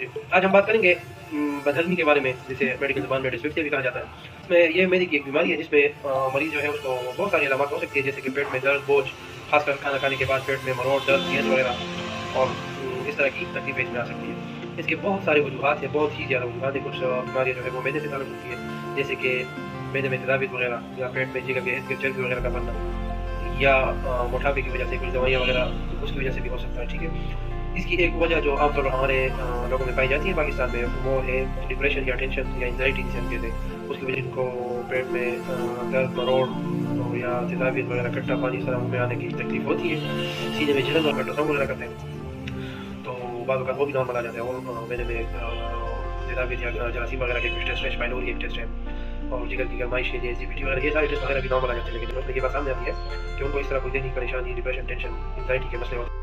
जी, आज हम बात करेंगे बदहज़मी के बारे में, जिसे मेडिकल ज़ुबान में डिस्पेप्सिया भी कहा जाता है। ये मेरे की एक बीमारी है जिसमें मरीज़ जो है उसको बहुत सारी अलामत हो सकती है, जैसे कि पेट में दर्द, बोझ, खासकर खाना खाने के बाद पेट में मरोड़, दर्द, गैस वगैरह और इस तरह की तकलीफ़ें इसमें आ सकती हैं। इसके बहुत सारे वजूहात हैं, बहुत ही ज़्यादा वजूहात हैं। कुछ बीमारियाँ जो है वो मैदे से ताल्लुक़ होती है, जैसे कि मैदे में तेज़ाबियत वगैरह या पेट में जगह गैस, चर्बी वगैरह का बनना या मोटापे की वजह से कुछ दवाइयाँ वगैरह उसकी वजह से भी हो सकता है, ठीक है। इसकी एक वजह जो आमतौर पर हमारे लोगों में पाई जाती है पाकिस्तान में, वो है डिप्रेशन या टेंशन या एंग्जाइटी जिसे हम कहते हैं। उसकी वजह इनको पेट में दर्द, मरोड़ और या तेज़ाबियत वगैरह, खट्टा पानी इस तरह मुँह में आने की तकलीफ होती है। सीने में जलन और अल्ट्रासाउंड वगैरह करते हैं तो बाद वक़्त वो भी नॉर्मल आ जाता है। और मैंने में तेज़ाबियत या जरासीम वगैरह के कुछ टेस्ट है, पाइलोरी एक टेस्ट है और जिगर की गरमाइश के लिए एसिडिटी वगैरह, ये सारे टेस्ट वगैरह भी नॉर्मल आ जाते हैं। लेकिन जब ये बात सामने आती है कि उनको इस तरह कोई ज़हनी परेशानी, डिप्रेशन, टेंशन, एंग्जाइटी के मसले होते हैं